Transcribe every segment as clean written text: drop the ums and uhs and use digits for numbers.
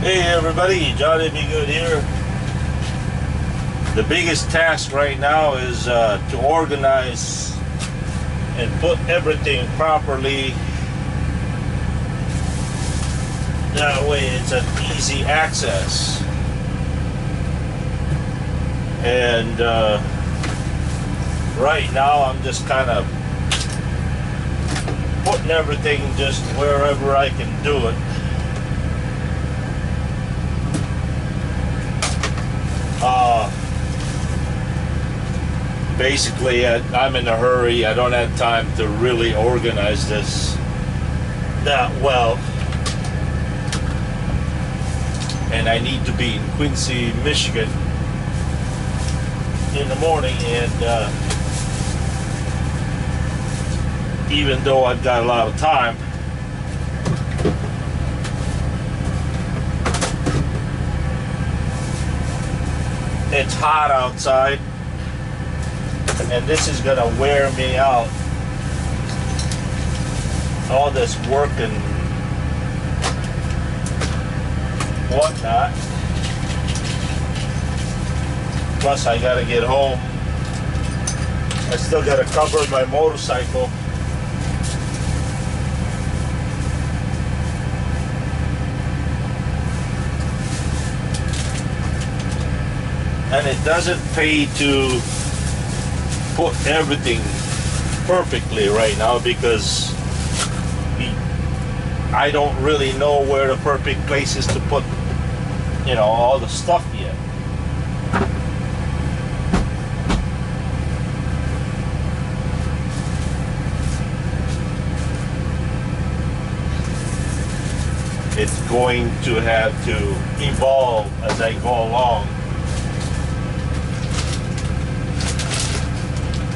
Hey everybody, Johnny Be Good here. The biggest task right now is to organize and put everything properly. That way it's an easy access. And right now I'm just kind of putting everything just wherever I can do it. Basically, I'm in a hurry. I don't have time to really organize this that well. And I need to be in Quincy, Michigan in the morning, and even though I've got a lot of time, it's hot outside, and this is gonna wear me out. All this work and whatnot. Plus I gotta get home. I still gotta cover my motorcycle. And it doesn't pay to put everything perfectly right now because I don't really know where the perfect place is to put, all the stuff yet. It's going to have to evolve as I go along.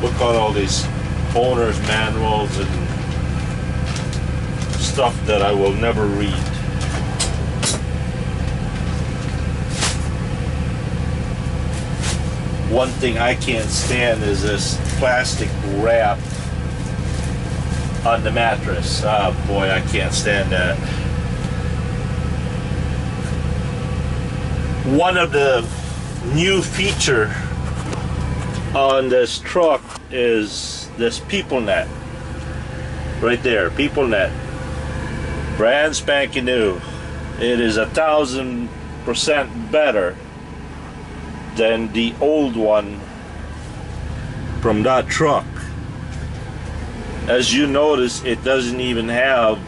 Look at all these owner's manuals and stuff that I will never read. One thing I can't stand is this plastic wrap on the mattress. Oh boy, I can't stand that. One of the new feature on this truck is this people net right there. People net, brand spanking new. It is 1,000% better than the old one from that truck. As you notice, it doesn't even have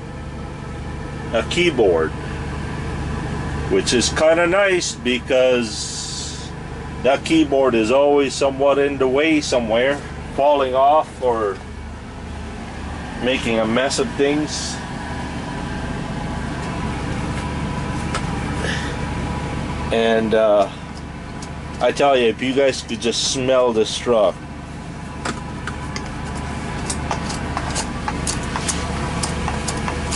a keyboard, which is kind of nice because that keyboard is always somewhat in the way somewhere, falling off or making a mess of things. And I tell you, if you guys could just smell this truck.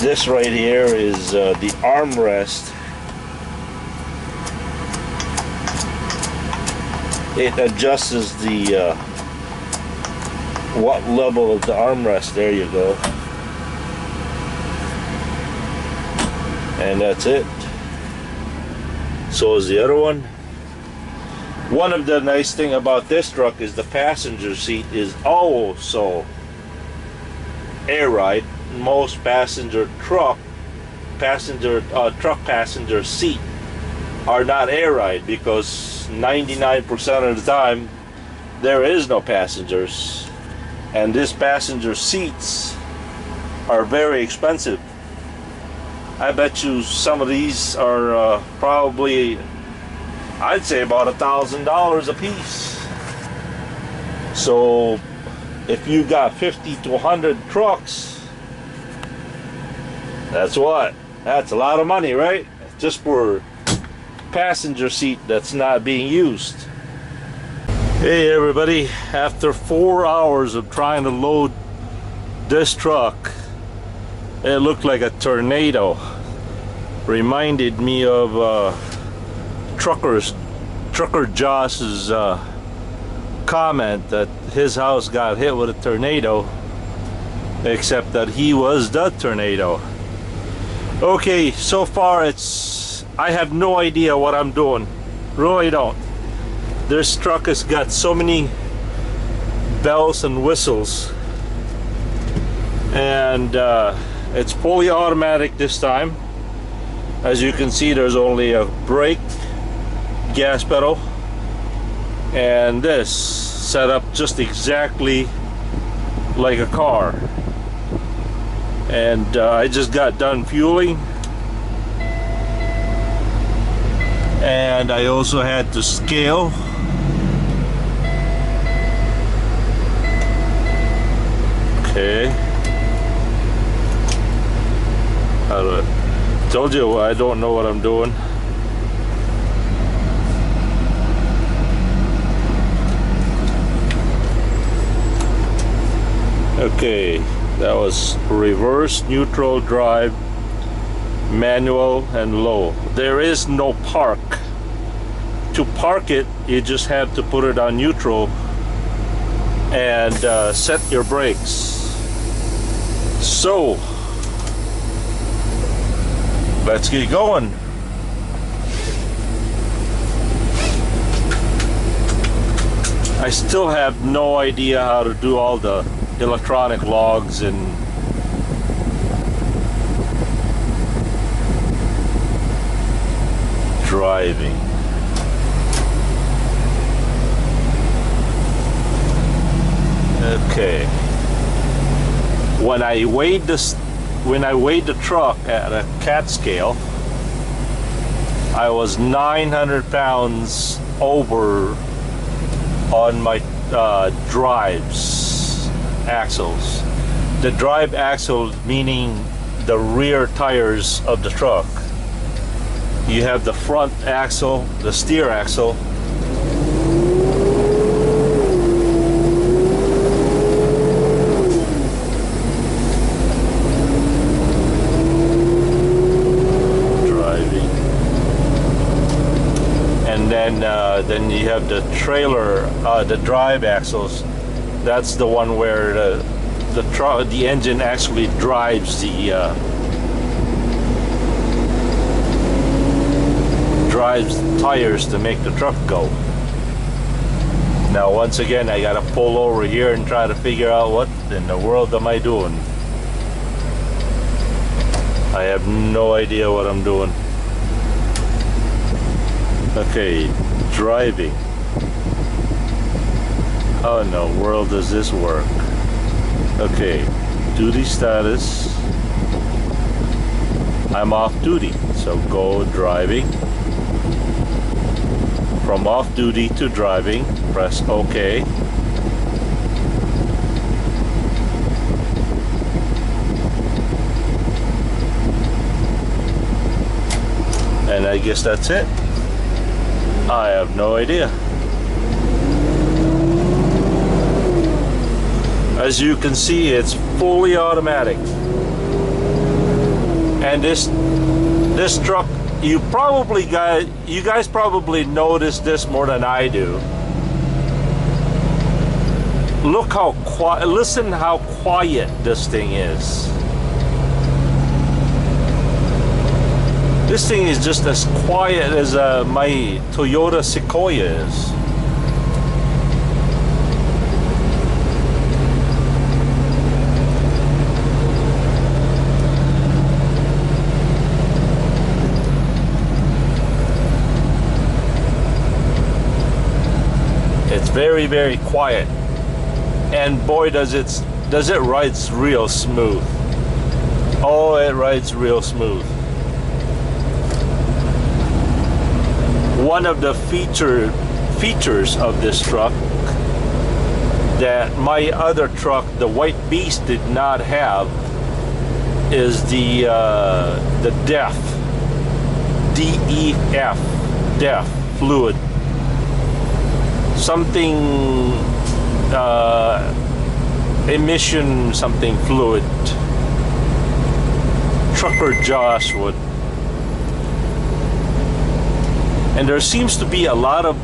This right here is the armrest. It adjusts the what level of the armrest. There you go. And that's it. So is the other one. One of the nice thing about this truck is the passenger seat is also air ride. Most truck passenger seat are not air ride because 99% of the time there is no passengers, and these passenger seats are very expensive. I bet you some of these are probably, I'd say about $1,000 a piece. So if you got 50 to 100 trucks, that's a lot of money, right? Just for passenger seat that's not being used. Hey everybody, after 4 hours of trying to load this truck, it looked like a tornado. Reminded me of Trucker Josh's comment that his house got hit with a tornado, except that he was the tornado. Okay, so far it's I have no idea what I'm doing. Really don't. This truck has got so many bells and whistles, and it's fully automatic this time. As you can see, there's only a brake, gas pedal, and this set up just exactly like a car. And I just got done fueling, and I also had to scale. Okay. I told you I don't know what I'm doing. Okay, that was reverse, neutral, drive, manual, and low. There is no park. To park it, you just have to put it on neutral and set your brakes. So, let's get going. I still have no idea how to do all the electronic logs and driving. Okay. When I weighed the truck at a cat scale, I was 900 pounds over on my drives axles. The drive axle meaning the rear tires of the truck. You have the front axle, the steer axle, driving, and then you have the trailer, the drive axles. That's the one where the engine actually drives the tires to make the truck go. Now once again I gotta pull over here and try to figure out what in the world am I doing. I have no idea what I'm doing. Okay, driving. How in the world does this work? Okay, duty status. I'm off duty, so go driving. From off duty to driving, press OK. And I guess that's it. I have no idea. As you can see, it's fully automatic. And this truck, you guys probably notice this more than I do. Look how quiet, listen how quiet this thing is. This thing is just as quiet as my Toyota Sequoia is. It's very, very quiet, and boy does it ride real smooth. Oh, it rides real smooth. One of the features of this truck that my other truck, the White Beast, did not have is the DEF, DEF, DEF fluid. Something emission something fluid. Trucker Josh would. And there seems to be a lot of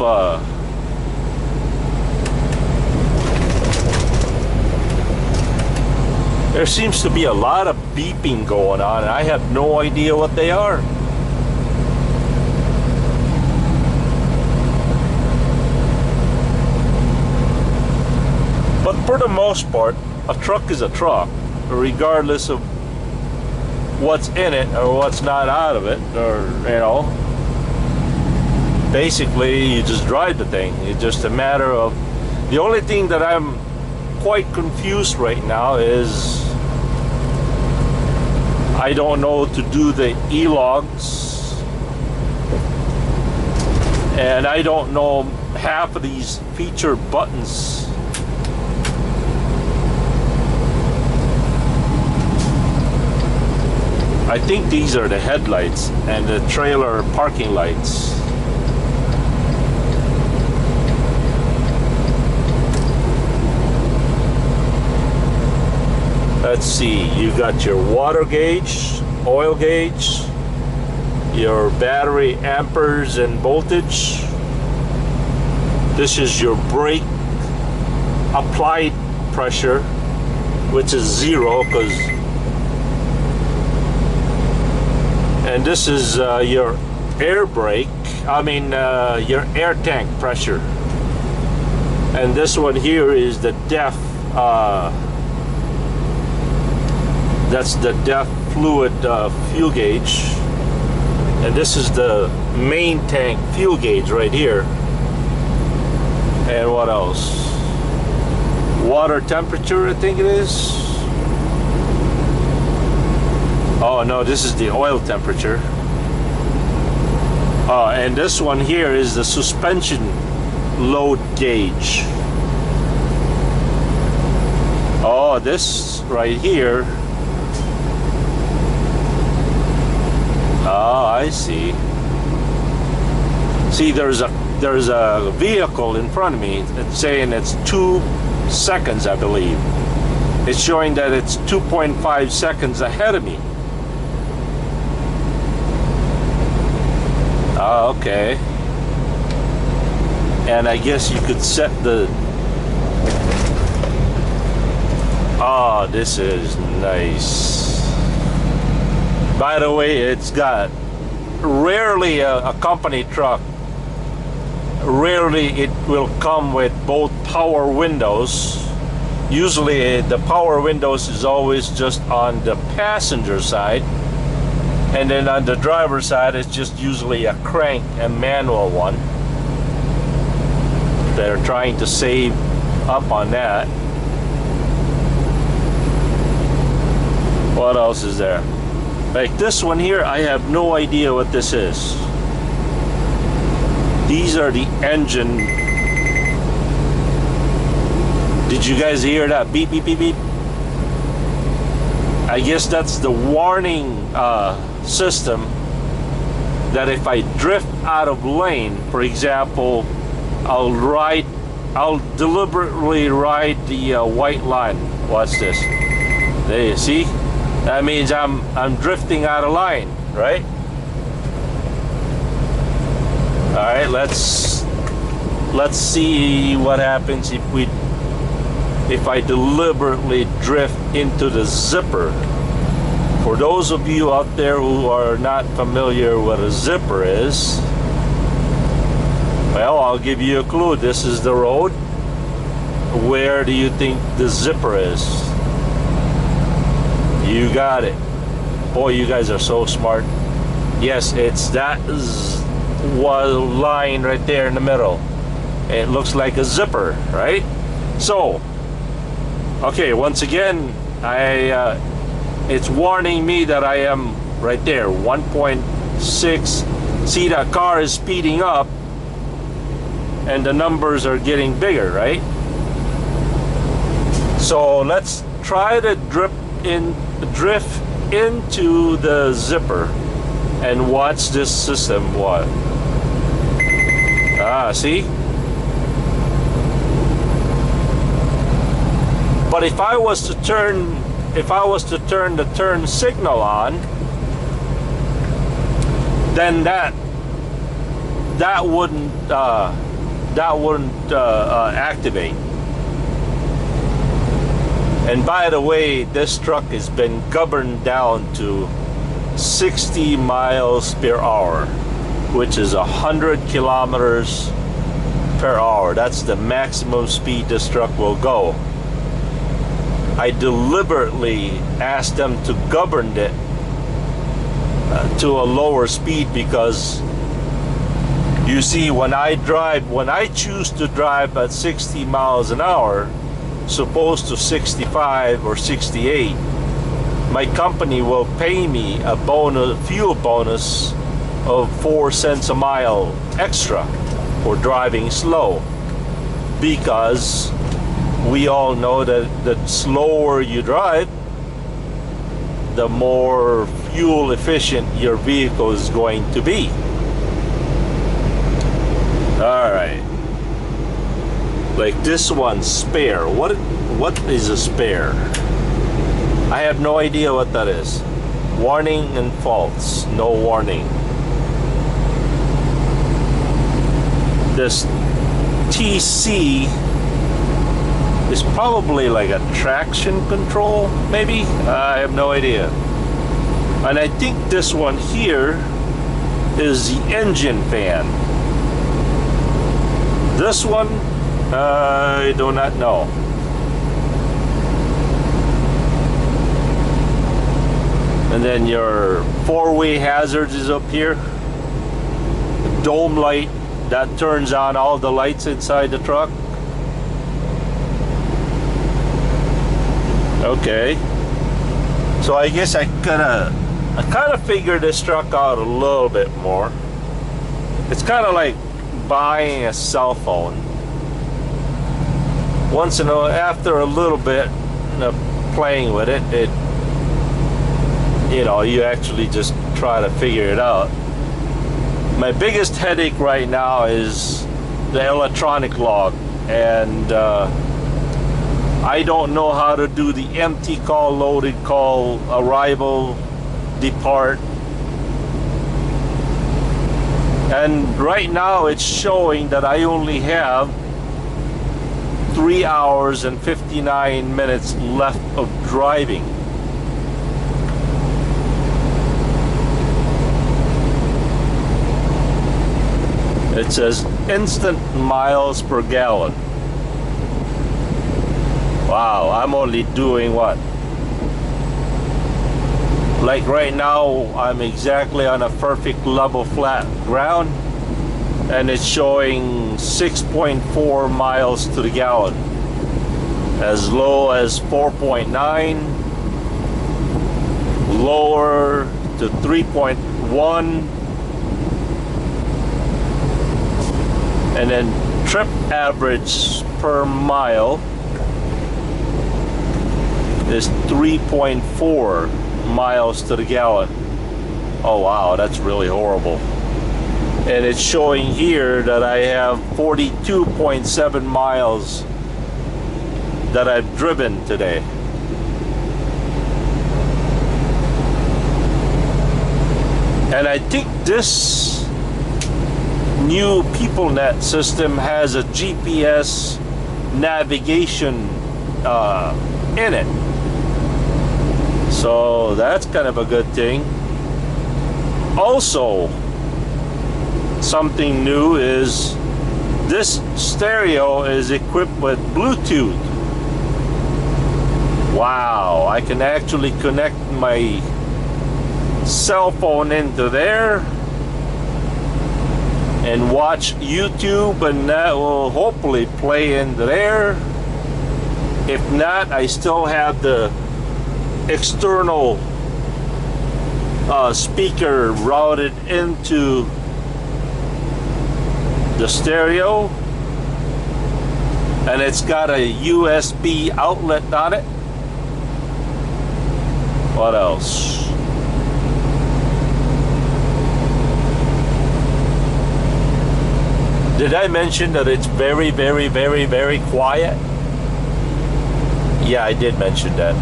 beeping going on, and I have no idea what they are. for the most part, a truck is a truck, regardless of what's in it or what's not out of it, or basically you just drive the thing. It's just a matter of, the only thing that I'm quite confused right now is I don't know to do the e-logs, and I don't know half of these feature buttons. I think these are the headlights and the trailer parking lights. Let's see, you got your water gauge, oil gauge, your battery amperes and voltage. This is your brake applied pressure, which is 0, and this is your air brake, your air tank pressure. And this one here is the DEF, that's the DEF fluid fuel gauge. And this is the main tank fuel gauge right here. And what else? Water temperature, I think it is. Oh no, this is the oil temperature. And this one here is the suspension load gauge. Oh, this right here. Oh, I see. See, there's a vehicle in front of me. It's saying it's 2 seconds, I believe. It's showing that it's 2.5 seconds ahead of me. Oh, okay. And I guess you could set the... Oh, this is nice. By the way, it's got rarely a company truck. Rarely it will come with both power windows. Usually the power windows is always just on the passenger side, and then on the driver's side it's just usually a crank and manual one. They're trying to save up on that. What else is there? Like this one here, I have no idea what this is. These are the engine. Did you guys hear that beep, beep, beep, beep? I guess that's the warning system that if I drift out of lane, for example, I'll deliberately ride the white line. Watch this. There you see? That means I'm drifting out of line, right? All right, let's see what happens if I deliberately drift into the zipper. For those of you out there who are not familiar what a zipper is, well, I'll give you a clue. This is the road. Where do you think the zipper is? You got it. Boy, you guys are so smart. Yes, it's that one line right there in the middle. It looks like a zipper, right? So, okay, once again, it's warning me that I am right there, 1.6. See, that car is speeding up and the numbers are getting bigger, right? So let's try to drift into the zipper and watch this system. What? See? But if I was to turn the turn signal on, then that wouldn't activate. And by the way, this truck has been governed down to 60 miles per hour, which is 100 kilometers per hour. That's the maximum speed this truck will go. I deliberately asked them to govern it to a lower speed, because you see, when I choose to drive at 60 miles an hour, supposed to 65 or 68, my company will pay me a fuel bonus of 4 cents a mile extra for driving slow, because we all know that the slower you drive, the more fuel efficient your vehicle is going to be. All right, like this one, spare. What is a spare? I have no idea what that is. Warning and false. No warning. This TC is probably like a traction control, maybe? I have no idea. And I think this one here is the engine fan. This one, I do not know. And then your four-way hazards is up here. Dome light that turns on all the lights inside the truck. Okay. So I guess I kind of figured this truck out a little bit more. It's kind of like buying a cell phone. Once in a while, after a little bit of playing with it, you actually just try to figure it out. My biggest headache right now is the electronic log, and I don't know how to do the empty call, loaded call, arrival, depart. And right now it's showing that I only have 3 hours and 59 minutes left of driving. It says instant miles per gallon. Wow, I'm only doing what? Like right now, I'm exactly on a perfect level flat ground, and it's showing 6.4 miles to the gallon. As low as 4.9, lower to 3.1, and then trip average per mile is 3.4 miles to the gallon. Oh wow, that's really horrible. And it's showing here that I have 42.7 miles that I've driven today. And I think this new PeopleNet system has a GPS navigation in it. So that's kind of a good thing. Also, something new is this stereo is equipped with Bluetooth. Wow, I can actually connect my cell phone into there and watch YouTube, and that will hopefully play into there. If not, I still have the external speaker routed into the stereo, and it's got a USB outlet on it. What else? Did I mention that it's very, very, very, very quiet? Yeah, I did mention that.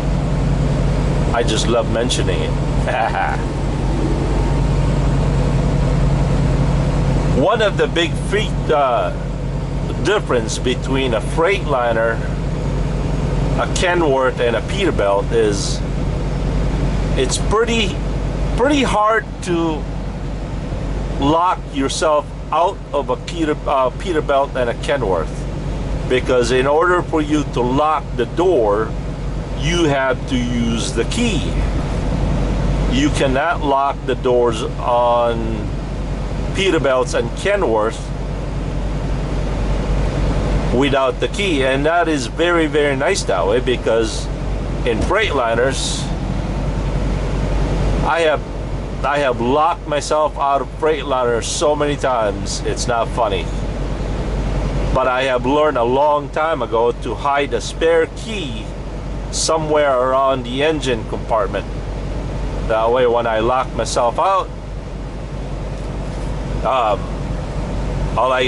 I just love mentioning it. One of the big difference between a Freightliner, a Kenworth, and a Peterbilt is it's pretty hard to lock yourself out of a Peterbilt and a Kenworth, because in order for you to lock the door, you have to use the key. You cannot lock the doors on Peterbilts and Kenworth without the key, and that is very, very nice that way, because in Freightliners I have locked myself out of Freightliners so many times it's not funny. But I have learned a long time ago to hide a spare key somewhere around the engine compartment. That way when I lock myself out, all I